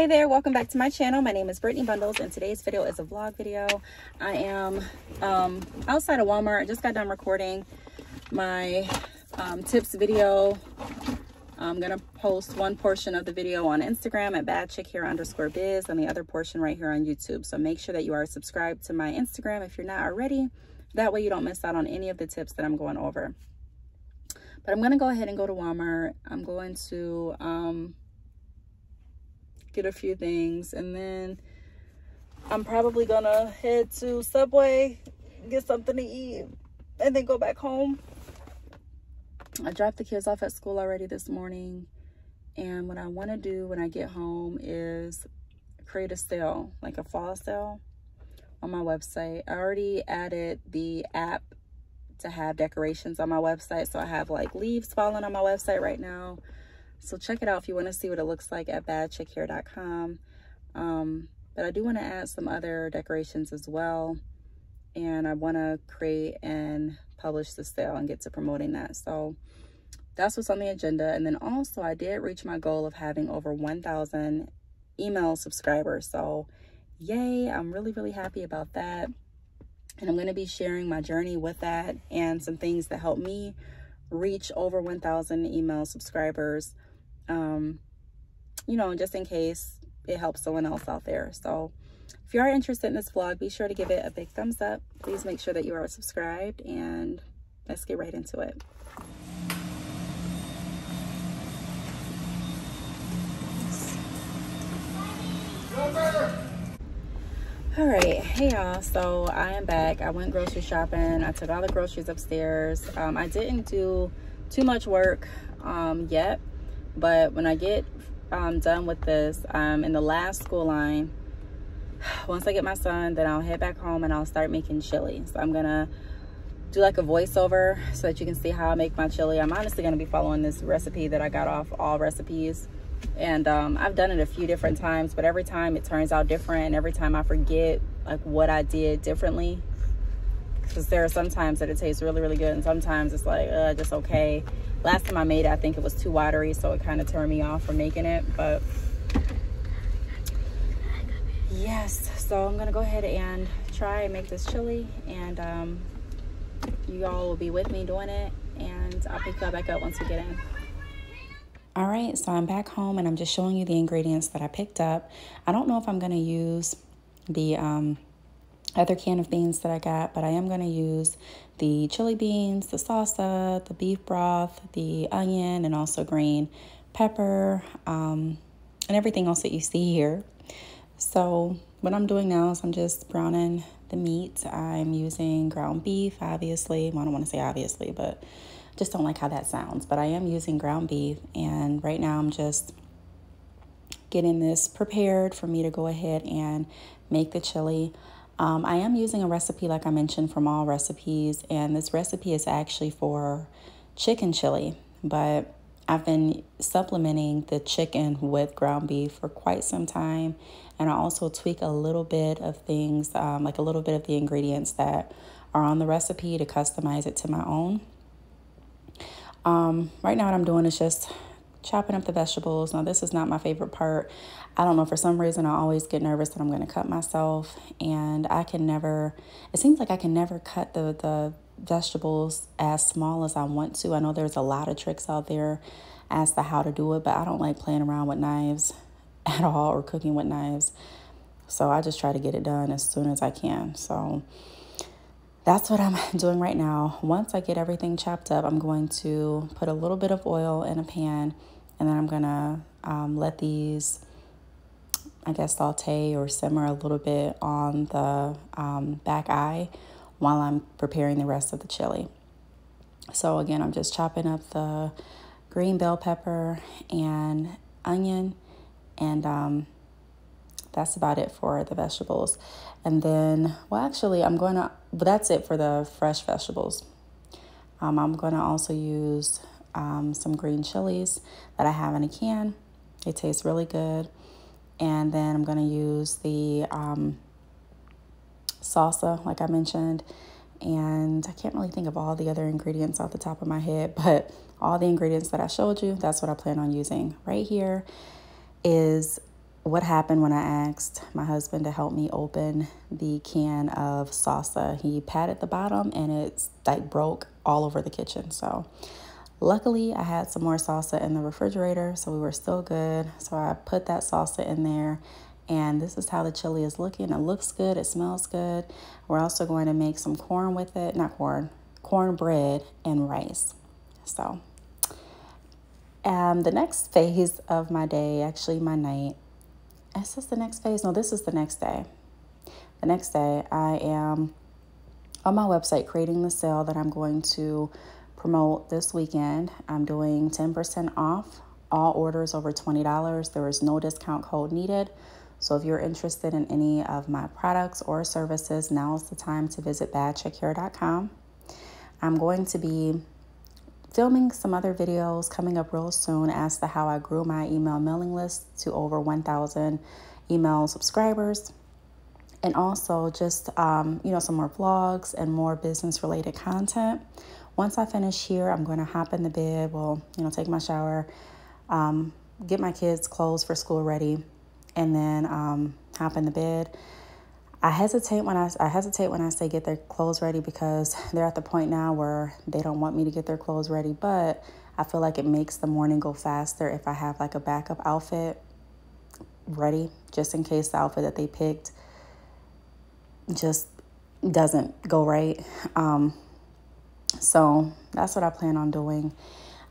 Hey there, welcome back to my channel. My name is Brittney Bundles and today's video is a vlog video. I am outside of Walmart. I just got done recording my tips video. I'm gonna post one portion of the video on Instagram at badchickhair_biz and the other portion right here on YouTube. So make sure that you are subscribed to my Instagram if you're not already. That way you don't miss out on any of the tips that I'm going over. But I'm gonna go ahead and go to Walmart. I'm going to get a few things, and then I'm probably gonna head to Subway, get something to eat, and then go back home. I dropped the kids off at school already this morning, and what I want to do when I get home is create a sale, like a fall sale on my website. I already added the app to have decorations on my website, so I have like leaves falling on my website right now. So check it out if you want to see what it looks like at badchickhair.com. But I do want to add some other decorations as well. And I want to create and publish the sale and get to promoting that. So that's what's on the agenda. And then also I did reach my goal of having over 1,000 email subscribers. So yay, I'm really happy about that. And I'm going to be sharing my journey with that and some things that help me reach over 1,000 email subscribers. You know, just in case it helps someone else out there. So if you are interested in this vlog, be sure to give it a big thumbs up. Please make sure that you are subscribed, and let's get right into it. All right, hey y'all, so I am back. I went grocery shopping. I took all the groceries upstairs. I didn't do too much work yet, but when I get done with this, I'm in the last school line. Once I get my son, then I'll head back home and I'll start making chili. So I'm gonna do like a voiceover so that you can see how I make my chili. I'm honestly gonna be following this recipe that I got off All Recipes. And I've done it a few different times, but every time it turns out different, and every time I forget like what I did differently. Because there are some times that it tastes really good, and sometimes it's like just okay. Last time I made it, I think it was too watery, so it kind of turned me off from making it. But yes, so I'm gonna go ahead and try and make this chili, and you all will be with me doing it, and I'll pick y'all back up once we get in. All right, so I'm back home and I'm just showing you the ingredients that I picked up. I don't know if I'm gonna use the other can of beans that I got, but I am gonna use the chili beans, the salsa, the beef broth, the onion, and also green pepper, and everything else that you see here. So what I'm doing now is I'm just browning the meat. I'm using ground beef, obviously. Well, I don't want to say obviously, but just don't like how that sounds. But I am using ground beef, and right now I'm just getting this prepared for me to go ahead and make the chili. I am using a recipe, like I mentioned, from All Recipes, and this recipe is actually for chicken chili, but I've been supplementing the chicken with ground beef for quite some time, and I also tweak a little bit of things, like a little bit of the ingredients that are on the recipe to customize it to my own. Right now what I'm doing is just chopping up the vegetables. Now this is not my favorite part. I don't know, for some reason I always get nervous that I'm going to cut myself, and it seems like I can never cut the vegetables as small as I want to. I know there's a lot of tricks out there as to how to do it, but I don't like playing around with knives at all, or cooking with knives. So I just try to get it done as soon as I can. So that's what I'm doing right now. Once I get everything chopped up, I'm going to put a little bit of oil in a pan, and then I'm gonna let these, I guess, saute or simmer a little bit on the back eye while I'm preparing the rest of the chili. So again, I'm just chopping up the green bell pepper and onion, and that's about it for the vegetables. And then, well, actually, that's it for the fresh vegetables. I'm going to also use some green chilies that I have in a can. It tastes really good. And then I'm going to use the salsa, like I mentioned. And I can't really think of all the other ingredients off the top of my head, but all the ingredients that I showed you, that's what I plan on using. Right here is what happened when I asked my husband to help me open the can of salsa. He patted the bottom and it's like broke all over the kitchen. So luckily I had some more salsa in the refrigerator, so we were still good. So I put that salsa in there, and this is how the chili is looking. It looks good, it smells good. We're also going to make some corn with it, not corn, cornbread and rice. So the next phase of my day, actually my night, is this the next phase? No, this is the next day. The next day, I am on my website creating the sale that I'm going to promote this weekend. I'm doing 10% off all orders over $20. There is no discount code needed. So if you're interested in any of my products or services, now is the time to visit badcheckhair.com. I'm going to be filming some other videos coming up real soon as to how I grew my email mailing list to over 1,000 email subscribers. And also just, some more vlogs and more business related content. Once I finish here, I'm going to hop in the bed, take my shower, get my kids' clothes for school ready, and then hop in the bed. I hesitate when I say get their clothes ready, because they're at the point now where they don't want me to get their clothes ready, but I feel like it makes the morning go faster if I have like a backup outfit ready, just in case the outfit that they picked just doesn't go right. So that's what I plan on doing.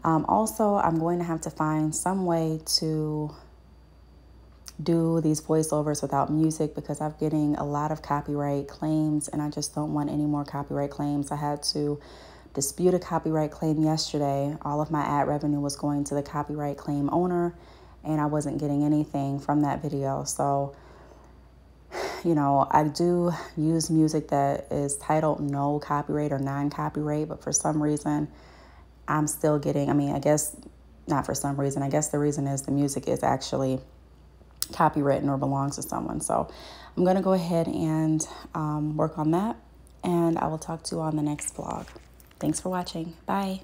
Also, I'm going to have to find some way to do these voiceovers without music, because I'm getting a lot of copyright claims and I just don't want any more copyright claims. I had to dispute a copyright claim yesterday. All of my ad revenue was going to the copyright claim owner and I wasn't getting anything from that video. So, I do use music that is titled no copyright or non-copyright, but for some reason I'm still getting, I guess not for some reason, I guess the reason is the music is actually copywritten or belongs to someone. So I'm going to go ahead and work on that, and I will talk to you on the next vlog. Thanks for watching. Bye.